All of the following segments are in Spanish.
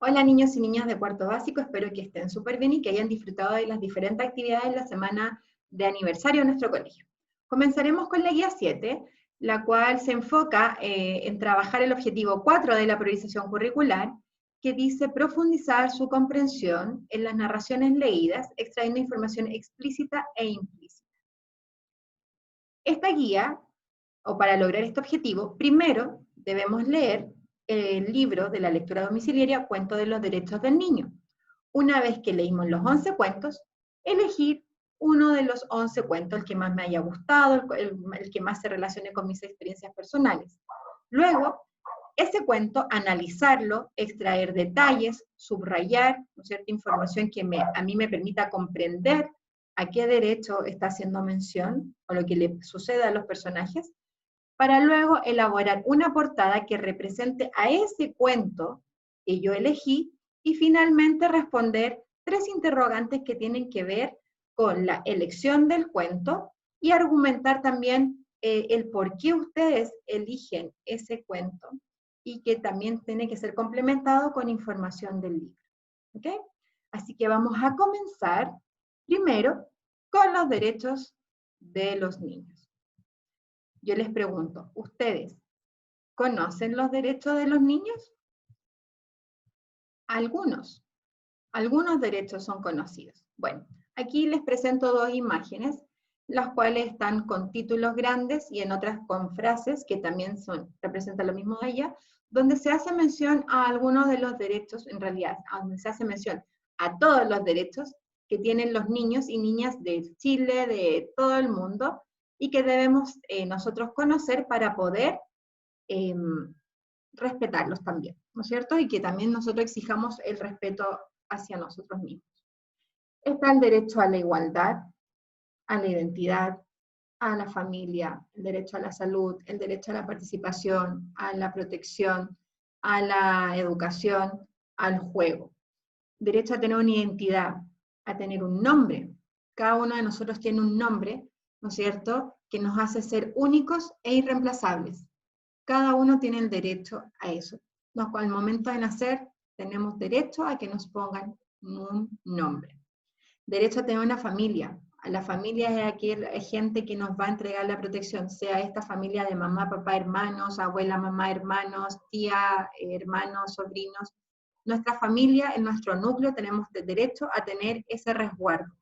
Hola niños y niñas de cuarto básico, espero que estén súper bien y que hayan disfrutado de las diferentes actividades de la semana de aniversario de nuestro colegio. Comenzaremos con la guía 7, la cual se enfoca en trabajar el objetivo 4 de la priorización curricular, que dice profundizar su comprensión en las narraciones leídas, extrayendo información explícita e implícita. Esta guía, o para lograr este objetivo, primero debemos leer el libro de la lectura domiciliaria Cuento de los Derechos del Niño. Una vez que leímos los 11 cuentos, elegir uno de los 11 cuentos, el que más me haya gustado, el que más se relacione con mis experiencias personales. Luego, ese cuento, analizarlo, extraer detalles, subrayar, ¿no es cierto?, información que a mí me permita comprender a qué derecho está haciendo mención, o lo que le sucede a los personajes, para luego elaborar una portada que represente a ese cuento que yo elegí, y finalmente responder 3 interrogantes que tienen que ver con la elección del cuento, y argumentar también el por qué ustedes eligen ese cuento, y que también tiene que ser complementado con información del libro. ¿Ok? Así que vamos a comenzar primero con los derechos de los niños. Yo les pregunto, ¿ustedes conocen los derechos de los niños? Algunos derechos son conocidos. Bueno, aquí les presento 2 imágenes, las cuales están con títulos grandes y en otras con frases que también representan lo mismo de ella, donde se hace mención a algunos de los derechos, en realidad, donde se hace mención a todos los derechos que tienen los niños y niñas de Chile, de todo el mundo, y que debemos nosotros conocer para poder respetarlos también, ¿no es cierto? Y que también nosotros exijamos el respeto hacia nosotros mismos. Está el derecho a la igualdad, a la identidad, a la familia, el derecho a la salud, el derecho a la participación, a la protección, a la educación, al juego. Derecho a tener una identidad, a tener un nombre. Cada uno de nosotros tiene un nombre, ¿no es cierto?, que nos hace ser únicos e irreemplazables. Cada uno tiene el derecho a eso. Al momento de nacer, tenemos derecho a que nos pongan un nombre. Derecho a tener una familia. La familia es aquella gente que nos va a entregar la protección, sea esta familia de mamá, papá, hermanos, abuela, mamá, hermanos, tía, hermanos, sobrinos. Nuestra familia, en nuestro núcleo, tenemos derecho a tener ese resguardo.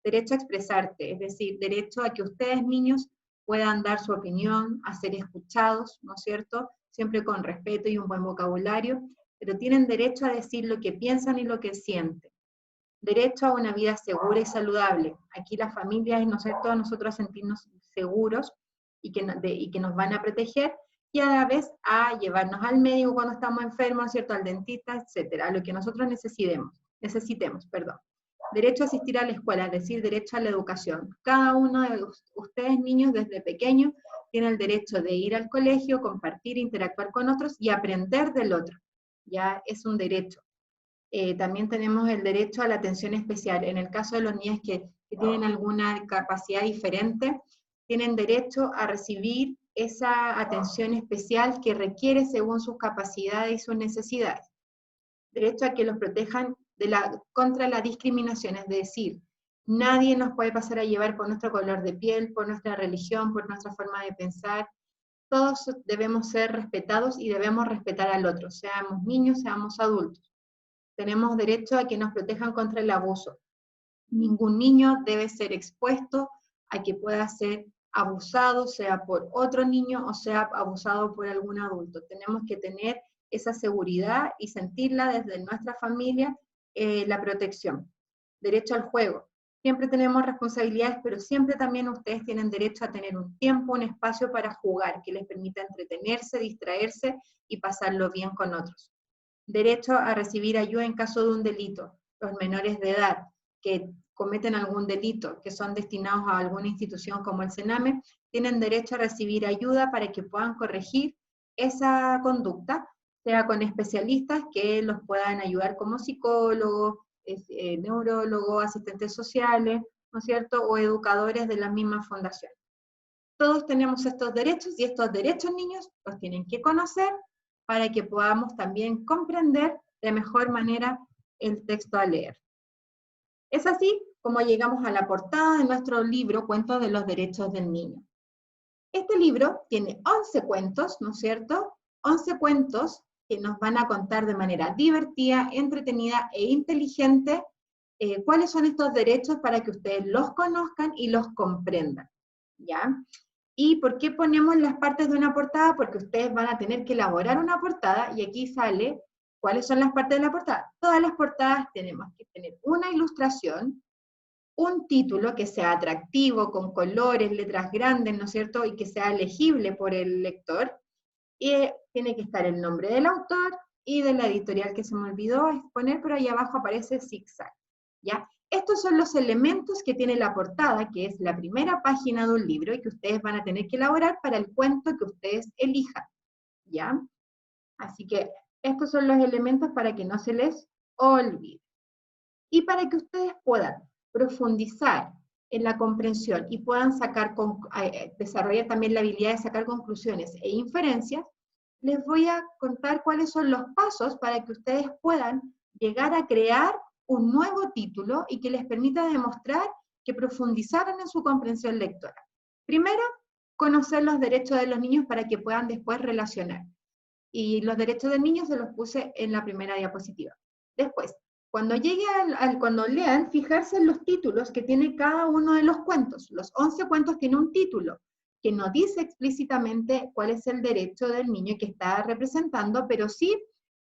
Derecho a expresarte, es decir, derecho a que ustedes, niños, puedan dar su opinión, a ser escuchados, ¿no es cierto?, siempre con respeto y un buen vocabulario, pero tienen derecho a decir lo que piensan y lo que sienten. Derecho a una vida segura y saludable. Aquí la familia es, ¿no es cierto?, nosotros sentirnos seguros y que nos van a proteger, y a la vez a llevarnos al médico cuando estamos enfermos, ¿cierto?, al dentista, etcétera, a lo que nosotros necesitemos. Derecho a asistir a la escuela, es decir, derecho a la educación. Cada uno de ustedes, niños, desde pequeños, tiene el derecho de ir al colegio, compartir, interactuar con otros y aprender del otro. Ya es un derecho. También tenemos el derecho a la atención especial. En el caso de los niños que tienen alguna capacidad diferente, tienen derecho a recibir esa atención especial que requiere según sus capacidades y sus necesidades. Derecho a que los protejan contra la discriminación, es decir, nadie nos puede pasar a llevar por nuestro color de piel, por nuestra religión, por nuestra forma de pensar. Todos debemos ser respetados y debemos respetar al otro, seamos niños, seamos adultos. Tenemos derecho a que nos protejan contra el abuso. Ningún niño debe ser expuesto a que pueda ser abusado, sea por otro niño o sea abusado por algún adulto. Tenemos que tener esa seguridad y sentirla desde nuestra familia, la protección. Derecho al juego. Siempre tenemos responsabilidades, pero siempre también ustedes tienen derecho a tener un tiempo, un espacio para jugar, que les permita entretenerse, distraerse y pasarlo bien con otros. Derecho a recibir ayuda en caso de un delito. Los menores de edad que cometen algún delito, que son destinados a alguna institución como el CENAME, tienen derecho a recibir ayuda para que puedan corregir esa conducta, sea con especialistas que los puedan ayudar como psicólogos, neurólogos, asistentes sociales, ¿no es cierto?, o educadores de la misma fundación. Todos tenemos estos derechos, y estos derechos, niños, los tienen que conocer para que podamos también comprender de mejor manera el texto a leer. Es así como llegamos a la portada de nuestro libro, Cuentos de los Derechos del Niño. Este libro tiene 11 cuentos, ¿no es cierto? 11 cuentos que nos van a contar de manera divertida, entretenida e inteligente cuáles son estos derechos para que ustedes los conozcan y los comprendan, ¿ya? ¿Y por qué ponemos las partes de una portada? Porque ustedes van a tener que elaborar una portada, y aquí sale cuáles son las partes de la portada. Todas las portadas tenemos que tener una ilustración, un título que sea atractivo, con colores, letras grandes, ¿no es cierto?, y que sea legible por el lector, y tiene que estar el nombre del autor y de la editorial, que se me olvidó poner, pero ahí abajo aparece Zigzag, ¿ya? Estos son los elementos que tiene la portada, que es la primera página de un libro, y que ustedes van a tener que elaborar para el cuento que ustedes elijan, ¿ya? Así que estos son los elementos para que no se les olvide. Y para que ustedes puedan profundizar en la comprensión y puedan desarrollar también la habilidad de sacar conclusiones e inferencias, les voy a contar cuáles son los pasos para que ustedes puedan llegar a crear un nuevo título y que les permita demostrar que profundizaron en su comprensión lectora. Primero, conocer los derechos de los niños para que puedan después relacionar. Y los derechos del niño se los puse en la primera diapositiva. Después, cuando cuando lean, fijarse en los títulos que tiene cada uno de los cuentos. Los 11 cuentos tienen un título que no dice explícitamente cuál es el derecho del niño que está representando, pero sí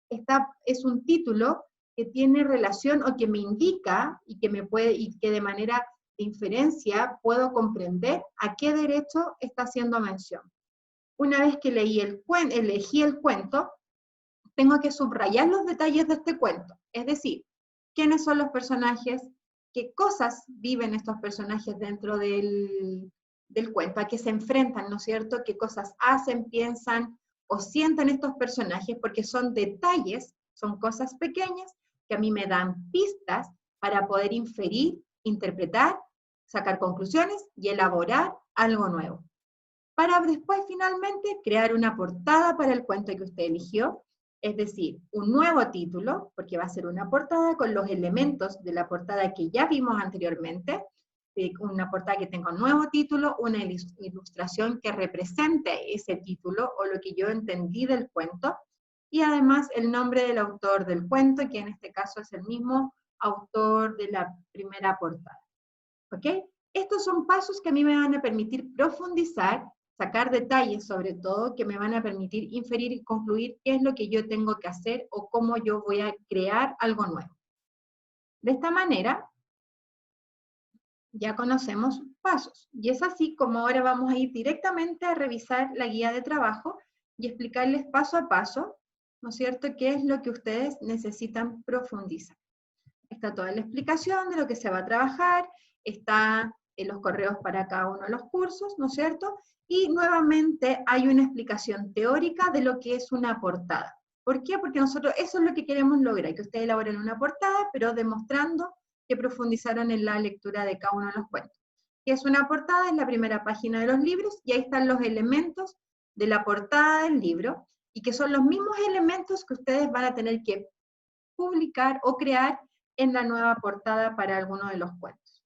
es un título que tiene relación o que me indica y que de manera de inferencia puedo comprender a qué derecho está haciendo mención. Una vez que elegí el cuento, tengo que subrayar los detalles de este cuento, es decir, quiénes son los personajes, qué cosas viven estos personajes dentro del cuento, a qué se enfrentan, ¿no es cierto?, qué cosas hacen, piensan o sienten estos personajes, porque son detalles, son cosas pequeñas que a mí me dan pistas para poder inferir, interpretar, sacar conclusiones y elaborar algo nuevo. Para después finalmente crear una portada para el cuento que usted eligió, es decir, un nuevo título, porque va a ser una portada con los elementos de la portada que ya vimos anteriormente, una portada que tenga un nuevo título, una ilustración que represente ese título o lo que yo entendí del cuento, y además el nombre del autor del cuento, que en este caso es el mismo autor de la primera portada. ¿Ok? Estos son pasos que a mí me van a permitir profundizar, sacar detalles sobre todo, que me van a permitir inferir y concluir qué es lo que yo tengo que hacer o cómo yo voy a crear algo nuevo. De esta manera, ya conocemos pasos. Y es así como ahora vamos a ir directamente a revisar la guía de trabajo y explicarles paso a paso, ¿no es cierto?, qué es lo que ustedes necesitan profundizar. Está toda la explicación de lo que se va a trabajar, está en los correos para cada uno de los cursos, ¿no es cierto? Y nuevamente hay una explicación teórica de lo que es una portada. ¿Por qué? Porque nosotros eso es lo que queremos lograr, que ustedes elaboren una portada, pero demostrando que profundizaron en la lectura de cada uno de los cuentos. ¿Qué es una portada? Es la primera página de los libros, y ahí están los elementos de la portada del libro, y que son los mismos elementos que ustedes van a tener que publicar o crear en la nueva portada para alguno de los cuentos.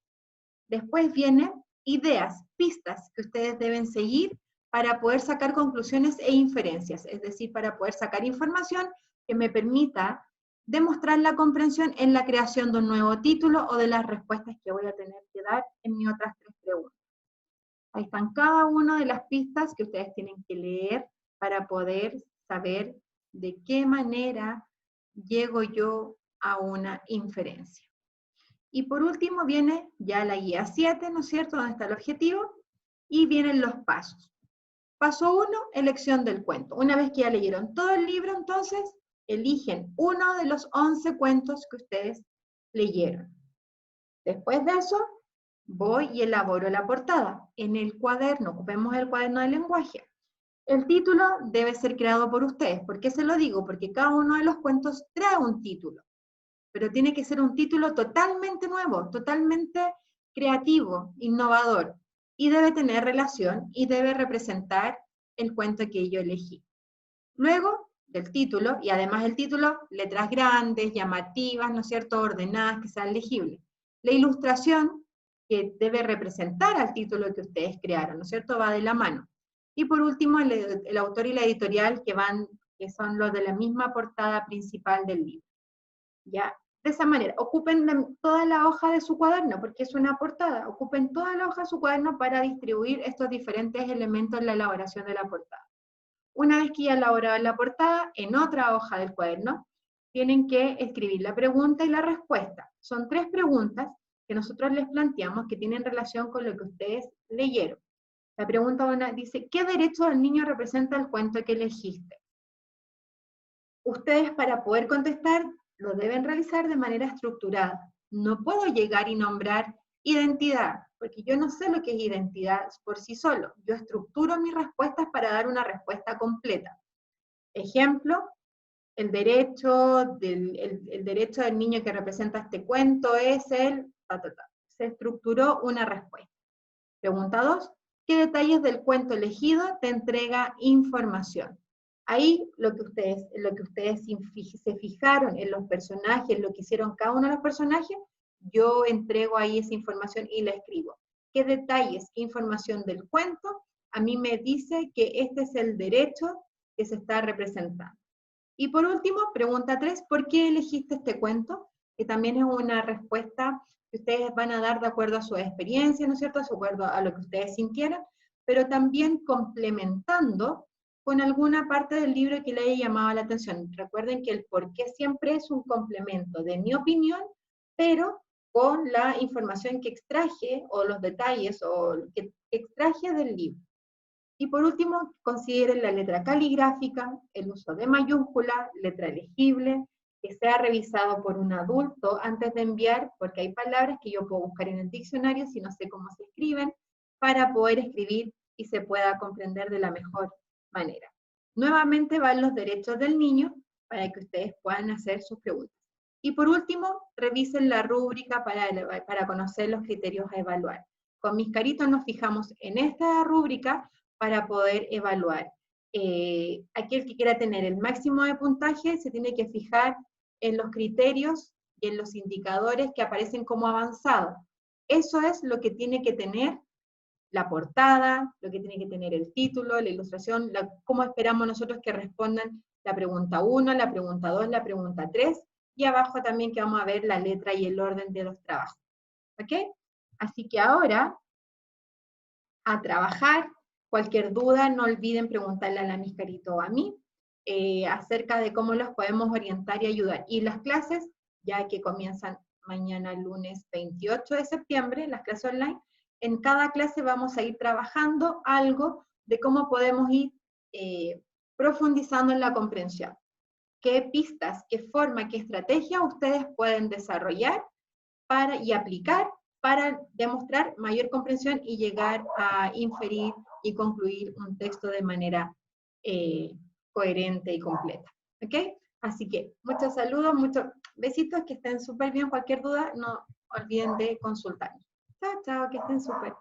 Después vienen ideas, pistas que ustedes deben seguir para poder sacar conclusiones e inferencias, es decir, para poder sacar información que me permita demostrar la comprensión en la creación de un nuevo título o de las respuestas que voy a tener que dar en mis otras 3 preguntas. Ahí están cada una de las pistas que ustedes tienen que leer para poder saber de qué manera llego yo a una inferencia. Y por último viene ya la guía 7, ¿no es cierto?, donde está el objetivo, y vienen los pasos. Paso 1, elección del cuento. Una vez que ya leyeron todo el libro, entonces, eligen uno de los 11 cuentos que ustedes leyeron. Después de eso, voy y elaboro la portada. En el cuaderno, ocupemos el cuaderno de lenguaje. El título debe ser creado por ustedes. ¿Por qué se lo digo? Porque cada uno de los cuentos trae un título, pero tiene que ser un título totalmente nuevo, totalmente creativo, innovador, y debe tener relación y debe representar el cuento que yo elegí. Luego del título, y además el título, letras grandes, llamativas, ¿no es cierto?, ordenadas, que sean legibles. La ilustración, que debe representar al título que ustedes crearon, ¿no es cierto?, va de la mano. Y por último, el autor y la editorial, que son los de la misma portada principal del libro. ¿Ya? De esa manera, ocupen toda la hoja de su cuaderno, porque es una portada, ocupen toda la hoja de su cuaderno para distribuir estos diferentes elementos en la elaboración de la portada. Una vez que ya elaboraron la portada, en otra hoja del cuaderno, tienen que escribir la pregunta y la respuesta. Son 3 preguntas que nosotros les planteamos que tienen relación con lo que ustedes leyeron. La pregunta 1 dice, ¿qué derecho del niño representa el cuento que elegiste? Ustedes, para poder contestar, lo deben realizar de manera estructurada. No puedo llegar y nombrar identidad, porque yo no sé lo que es identidad por sí solo. Yo estructuro mis respuestas para dar una respuesta completa. Ejemplo, el derecho del niño que representa este cuento es el... Se estructuró una respuesta. Pregunta 2, ¿qué detalles del cuento elegido te entrega información? Ahí lo que ustedes se fijaron en los personajes, lo que hicieron cada uno de los personajes, yo entrego ahí esa información y la escribo. ¿Qué detalles, qué información del cuento a mí me dice que este es el derecho que se está representando? Y por último, pregunta 3, ¿por qué elegiste este cuento? Que también es una respuesta que ustedes van a dar de acuerdo a su experiencia, ¿no es cierto?, de acuerdo a lo que ustedes sintieran, pero también complementando con alguna parte del libro que le haya llamado la atención. Recuerden que el por qué siempre es un complemento de mi opinión, pero con la información que extraje, o los detalles, o que extraje del libro. Y por último, consideren la letra caligráfica, el uso de mayúscula, letra legible, que sea revisado por un adulto antes de enviar, porque hay palabras que yo puedo buscar en el diccionario si no sé cómo se escriben, para poder escribir y se pueda comprender de la mejor manera. Nuevamente van los derechos del niño para que ustedes puedan hacer sus preguntas. Y por último, revisen la rúbrica para conocer los criterios a evaluar. Con mis caritos nos fijamos en esta rúbrica para poder evaluar. Aquel que quiera tener el máximo de puntaje se tiene que fijar en los criterios y en los indicadores que aparecen como avanzado. Eso es lo que tiene que tener la portada, lo que tiene que tener el título, la ilustración, cómo esperamos nosotros que respondan la pregunta 1, la pregunta 2, la pregunta 3, y abajo también que vamos a ver la letra y el orden de los trabajos. ¿Ok? Así que ahora, a trabajar. Cualquier duda, no olviden preguntarle a la Miss Carito o a mí acerca de cómo los podemos orientar y ayudar. Y las clases, ya que comienzan mañana lunes 28 de septiembre, las clases online, en cada clase vamos a ir trabajando algo de cómo podemos ir profundizando en la comprensión. ¿Qué pistas, qué forma, qué estrategia ustedes pueden desarrollar y aplicar para demostrar mayor comprensión y llegar a inferir y concluir un texto de manera coherente y completa? ¿Ok? Así que muchos saludos, muchos besitos, que estén súper bien. Cualquier duda, no olviden de consultarnos. Chao, chao, que estén súper.